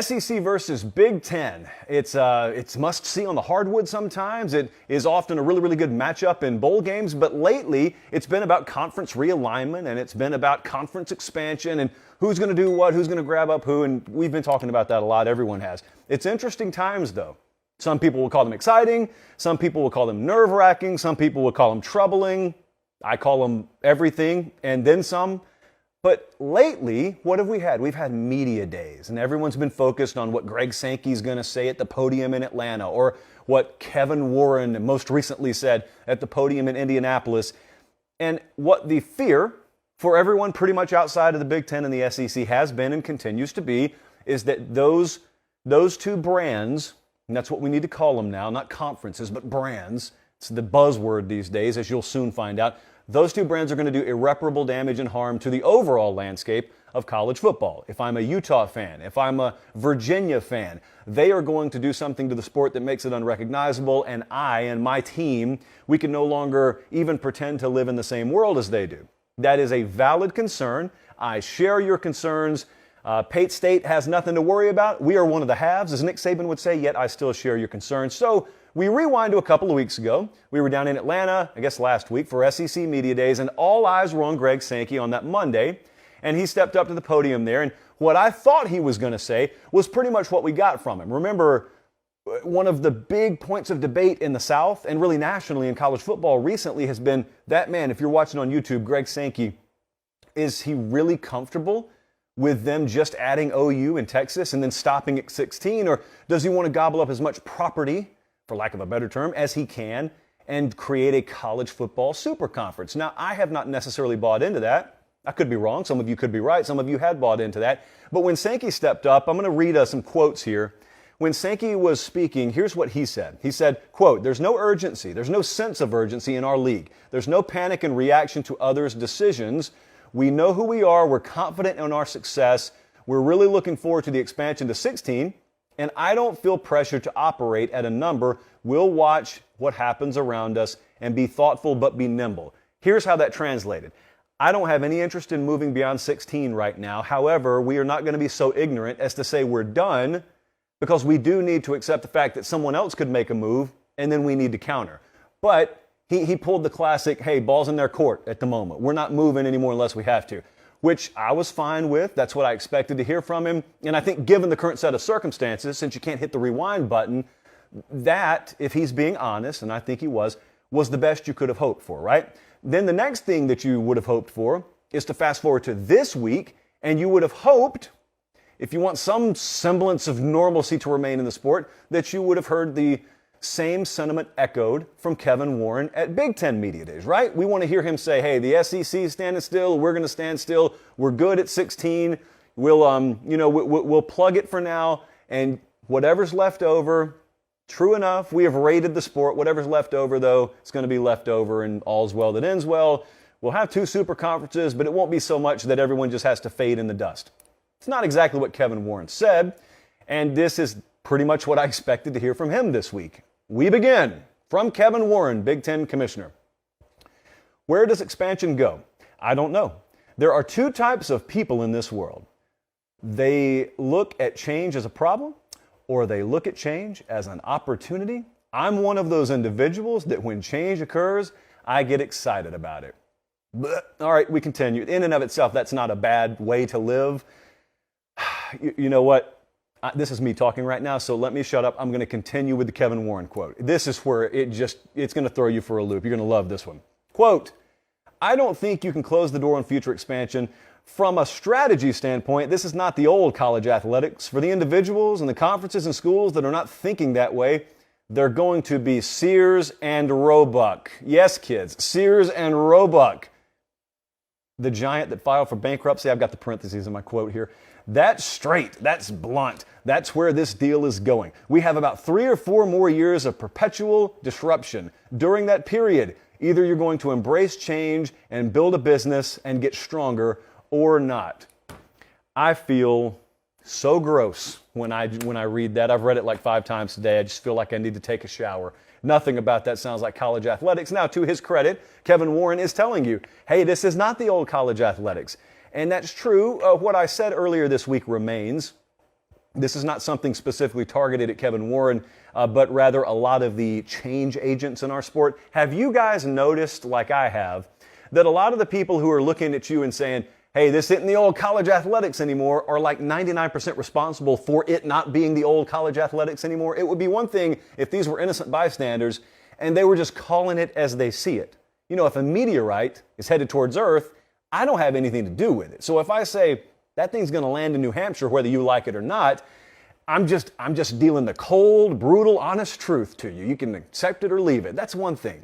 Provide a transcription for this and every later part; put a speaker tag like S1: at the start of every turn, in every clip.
S1: SEC versus Big Ten. It's must see on the hardwood sometimes. It is often a really, really good matchup in bowl games, but lately it's been about conference realignment and it's been about conference expansion and who's going to do what, who's going to grab up who, and we've been talking about that a lot. Everyone has. It's interesting times, though. Some people will call them exciting. Some people will call them nerve-wracking. Some people will call them troubling. I call them everything and then some. But lately, what have we had? We've had media days, and everyone's been focused on what Greg Sankey's going to say at the podium in Atlanta, or what Kevin Warren most recently said at the podium in Indianapolis. And what the fear for everyone pretty much outside of the Big Ten and the SEC has been and continues to be is that those two brands, and that's what we need to call them now, not conferences, but brands. It's the buzzword these days, as you'll soon find out. Those two brands are going to do irreparable damage and harm to the overall landscape of college football. If I'm a Utah fan, if I'm a Virginia fan, they are going to do something to the sport that makes it unrecognizable, and I and my team, we can no longer even pretend to live in the same world as they do. That is a valid concern. I share your concerns. Pate State has nothing to worry about. We are one of the haves, as Nick Saban would say, yet I still share your concerns. So we rewind to a couple of weeks ago. We were down in Atlanta, I guess last week, for SEC Media Days, and all eyes were on Greg Sankey on that Monday. And he stepped up to the podium there, and what I thought he was going to say was pretty much what we got from him. Remember, one of the big points of debate in the South, and really nationally in college football recently, has been that man, if you're watching on YouTube, Greg Sankey, is he really comfortable with them just adding OU in Texas and then stopping at 16, or does he want to gobble up as much property, for lack of a better term, as he can and create a college football super conference? Now, I have not necessarily bought into that. I could be wrong. Some of you could be right. Some of you had bought into that. But when Sankey stepped up, I'm going to read some quotes here. When Sankey was speaking, here's what he said. He said, quote, "There's no urgency. There's no sense of urgency in our league. There's no panic and reaction to others' decisions. We know who we are. We're confident in our success. We're really looking forward to the expansion to 16. And I don't feel pressure to operate at a number. We'll watch what happens around us and be thoughtful but be nimble." Here's how that translated. I don't have any interest in moving beyond 16 right now. However, we are not going to be so ignorant as to say we're done, because we do need to accept the fact that someone else could make a move and then we need to counter. But he pulled the classic, hey, ball's in their court at the moment. We're not moving anymore unless we have to, which I was fine with. That's what I expected to hear from him. And I think given the current set of circumstances, since you can't hit the rewind button, that, if he's being honest, and I think he was the best you could have hoped for, right? Then the next thing that you would have hoped for is to fast forward to this week, and you would have hoped, if you want some semblance of normalcy to remain in the sport, that you would have heard the same sentiment echoed from Kevin Warren at Big Ten Media Days, right? We want to hear him say, hey, the SEC is standing still. We're going to stand still. We're good at 16. We'll plug it for now, and whatever's left over, true enough, we have rated the sport. Whatever's left over, though, it's going to be left over, and all's well that ends well. We'll have 2 super conferences, but it won't be so much that everyone just has to fade in the dust. It's not exactly what Kevin Warren said, and this is pretty much what I expected to hear from him this week. We begin from Kevin Warren, Big Ten Commissioner. Where does expansion go? I don't know. There are 2 types of people in this world. They look at change as a problem, or they look at change as an opportunity. I'm one of those individuals that when change occurs, I get excited about it. But, all right, we continue. In and of itself, that's not a bad way to live. You know what? This is me talking right now, so let me shut up. I'm going to continue with the Kevin Warren quote. This is where it's going to throw you for a loop. You're going to love this one. Quote, "I don't think you can close the door on future expansion. From a strategy standpoint, this is not the old college athletics. For the individuals and the conferences and schools that are not thinking that way, they're going to be Sears and Roebuck." Yes, kids, Sears and Roebuck. The giant that filed for bankruptcy. I've got the parentheses in my quote here. That's straight. That's blunt. That's where this deal is going. We have about 3 or 4 more years of perpetual disruption. During that period, either you're going to embrace change and build a business and get stronger, or not. I feel so gross when I read that. I've read it like 5 times today. I just feel like I need to take a shower. Nothing about that sounds like college athletics. Now, to his credit, Kevin Warren is telling you, hey, this is not the old college athletics. And that's true. What I said earlier this week remains. This is not something specifically targeted at Kevin Warren, but rather a lot of the change agents in our sport. Have you guys noticed, like I have, that a lot of the people who are looking at you and saying, hey, this isn't the old college athletics anymore, are like 99% responsible for it not being the old college athletics anymore? It would be one thing if these were innocent bystanders and they were just calling it as they see it. You know, if a meteorite is headed towards Earth, I don't have anything to do with it. So if I say that thing's going to land in New Hampshire, whether you like it or not, I'm just dealing the cold, brutal, honest truth to you. You can accept it or leave it. That's one thing.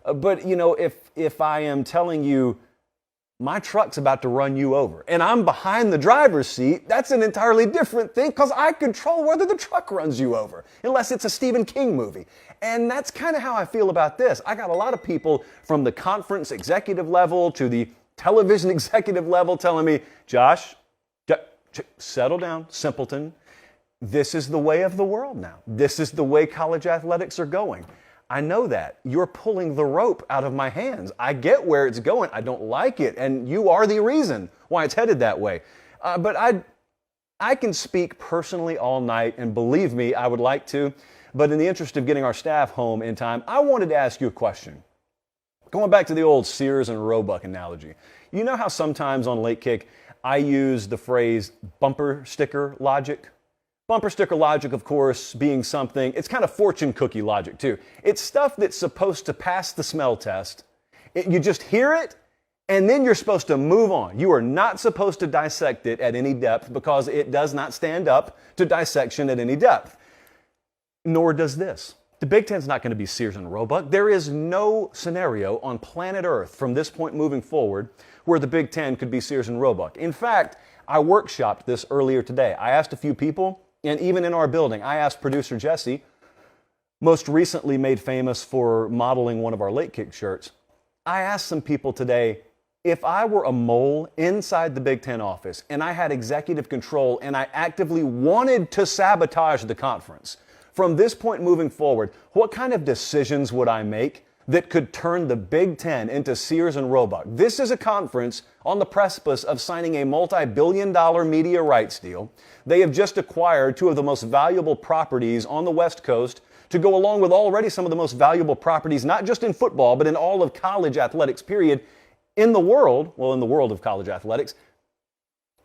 S1: But, you know, if I am telling you my truck's about to run you over and I'm behind the driver's seat, that's an entirely different thing because I control whether the truck runs you over, unless it's a Stephen King movie. And that's kind of how I feel about this. I got a lot of people from the conference executive level to the television executive level telling me, Josh, settle down, simpleton. This is the way of the world now. This is the way college athletics are going. I know that. You're pulling the rope out of my hands. I get where it's going. I don't like it. And you are the reason why it's headed that way. But I can speak personally all night, and believe me, I would like to. But in the interest of getting our staff home in time, I wanted to ask you a question. Going back to the old Sears and Roebuck analogy. You know how sometimes on Late Kick, I use the phrase bumper sticker logic? Bumper sticker logic, of course, being something, it's kind of fortune cookie logic too. It's stuff that's supposed to pass the smell test. You just hear it, and then you're supposed to move on. You are not supposed to dissect it at any depth because it does not stand up to dissection at any depth. Nor does this. The Big Ten's not going to be Sears and Roebuck. There is no scenario on planet Earth from this point moving forward where the Big Ten could be Sears and Roebuck. In fact, I workshopped this earlier today. I asked a few people, and even in our building, I asked producer Jesse, most recently made famous for modeling one of our Late Kick shirts. I asked some people today, if I were a mole inside the Big Ten office and I had executive control and I actively wanted to sabotage the conference, from this point moving forward, what kind of decisions would I make that could turn the Big Ten into Sears and Roebuck? This is a conference on the precipice of signing a multi-billion-dollar media rights deal. They have just acquired two of the most valuable properties on the West Coast to go along with already some of the most valuable properties, not just in football, but in all of college athletics, period, in the world, well, in the world of college athletics.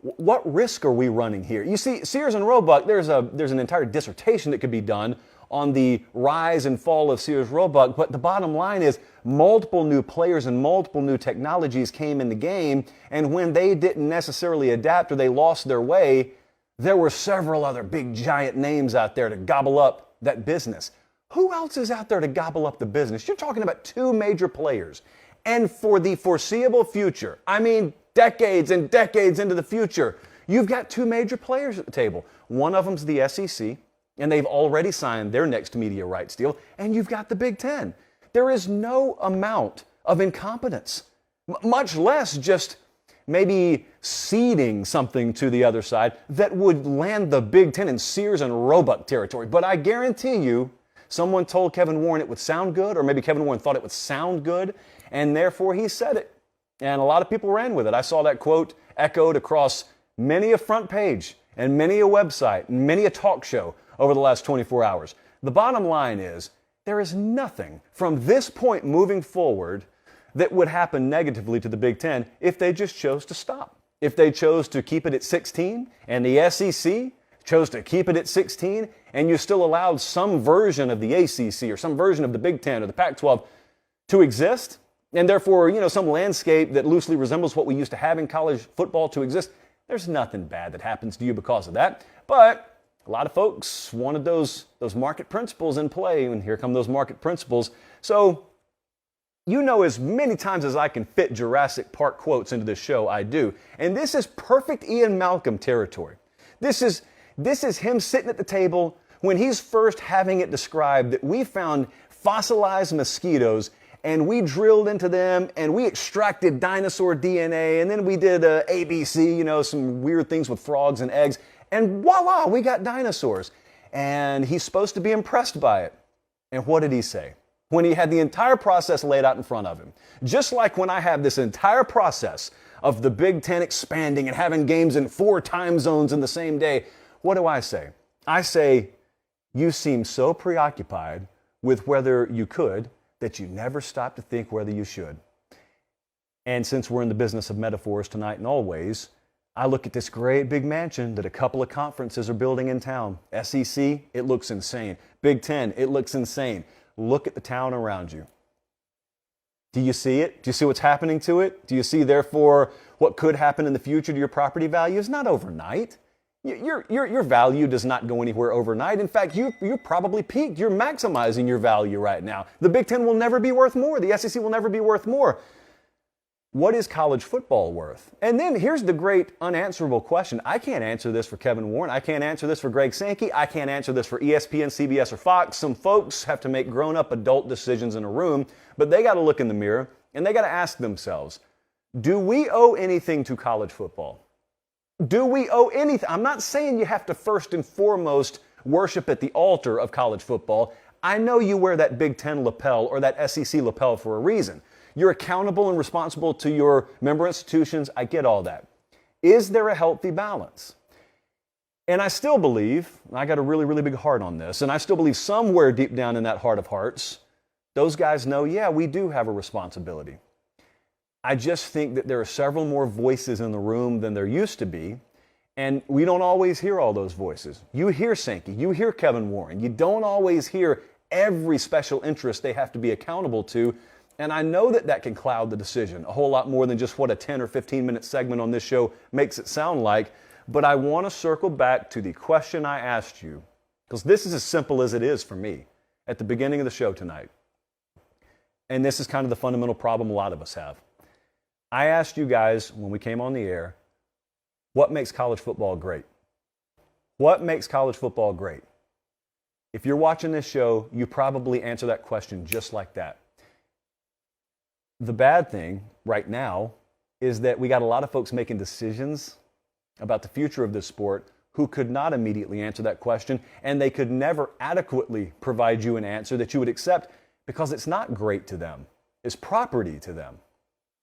S1: What risk are we running here? You see, Sears and Roebuck, there's an entire dissertation that could be done on the rise and fall of Sears Roebuck, but the bottom line is multiple new players and multiple new technologies came in the game, and when they didn't necessarily adapt or they lost their way, there were several other big giant names out there to gobble up that business. Who else is out there to gobble up the business? You're talking about two major players. And for the foreseeable future, I mean decades and decades into the future, you've got two major players at the table. One of them's the SEC, and they've already signed their next media rights deal, and you've got the Big Ten. There is no amount of incompetence, much less just maybe ceding something to the other side that would land the Big Ten in Sears and Roebuck territory. But I guarantee you, someone told Kevin Warren it would sound good, or maybe Kevin Warren thought it would sound good, and therefore he said it. And a lot of people ran with it. I saw that quote echoed across many a front page and many a website and many a talk show over the last 24 hours. The bottom line is, there is nothing from this point moving forward that would happen negatively to the Big Ten if they just chose to stop. If they chose to keep it at 16 and the SEC chose to keep it at 16 and you still allowed some version of the ACC or some version of the Big Ten or the Pac-12 to exist, and therefore, some landscape that loosely resembles what we used to have in college football to exist, there's nothing bad that happens to you because of that. But a lot of folks wanted those market principles in play, and here come those market principles. So, as many times as I can fit Jurassic Park quotes into this show, I do. And this is perfect Ian Malcolm territory. This is him sitting at the table when he's first having it described that we found fossilized mosquitoes and we drilled into them and we extracted dinosaur DNA and then we did ABC, some weird things with frogs and eggs. And voila, we got dinosaurs. And he's supposed to be impressed by it. And what did he say? When he had the entire process laid out in front of him. Just like when I have this entire process of the Big Ten expanding and having games in 4 time zones in the same day, what do I say? I say, you seem so preoccupied with whether you could that you never stop to think whether you should. And since we're in the business of metaphors tonight and always, I look at this great big mansion that a couple of conferences are building in town. SEC, it looks insane. Big Ten, it looks insane. Look at the town around you. Do you see it? Do you see what's happening to it? Do you see, therefore, what could happen in the future to your property values? Not overnight. Your value does not go anywhere overnight. In fact, you're probably peaked. You're maximizing your value right now. The Big Ten will never be worth more. The SEC will never be worth more. What is college football worth? And then here's the great unanswerable question. I can't answer this for Kevin Warren. I can't answer this for Greg Sankey. I can't answer this for ESPN, CBS, or Fox. Some folks have to make grown-up adult decisions in a room, but they got to look in the mirror and they got to ask themselves, do we owe anything to college football? Do we owe anything? I'm not saying you have to first and foremost worship at the altar of college football. I know you wear that Big Ten lapel or that SEC lapel for a reason. You're accountable and responsible to your member institutions. I get all that. Is there a healthy balance? And I still believe, and I got a really, really big heart on this, and I still believe somewhere deep down in that heart of hearts, those guys know, yeah, we do have a responsibility. I just think that there are several more voices in the room than there used to be, and we don't always hear all those voices. You hear Sankey, you hear Kevin Warren. You don't always hear every special interest they have to be accountable to, and I know that that can cloud the decision a whole lot more than just what a 10 or 15-minute segment on this show makes it sound like, but I want to circle back to the question I asked you, because this is as simple as it is for me at the beginning of the show tonight. And this is kind of the fundamental problem a lot of us have. I asked you guys when we came on the air, what makes college football great? What makes college football great? If you're watching this show, you probably answer that question just like that. The bad thing right now is that we got a lot of folks making decisions about the future of this sport who could not immediately answer that question, and they could never adequately provide you an answer that you would accept because it's not great to them. It's property to them.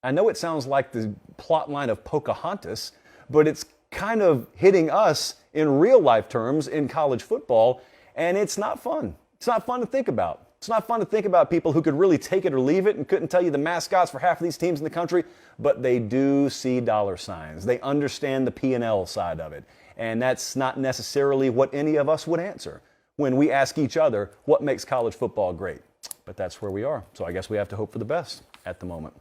S1: I know it sounds like the plot line of Pocahontas, but it's kind of hitting us in real life terms in college football, and it's not fun. It's not fun to think about. It's not fun to think about people who could really take it or leave it and couldn't tell you the mascots for half of these teams in the country, but they do see dollar signs. They understand the P&L side of it, and that's not necessarily what any of us would answer when we ask each other what makes college football great. But that's where we are, so I guess we have to hope for the best at the moment.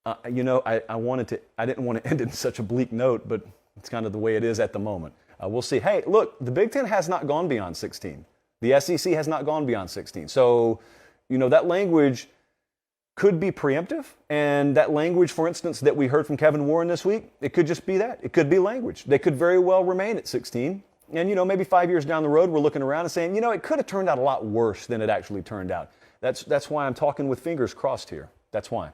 S1: I didn't want to end in such a bleak note, but it's kind of the way it is at the moment. We'll see. Hey, look, the Big Ten has not gone beyond 16. The SEC has not gone beyond 16. So, that language could be preemptive. And that language, for instance, that we heard from Kevin Warren this week, it could just be that. It could be language. They could very well remain at 16. And, maybe 5 years down the road, we're looking around and saying, it could have turned out a lot worse than it actually turned out. That's why I'm talking with fingers crossed here. That's why.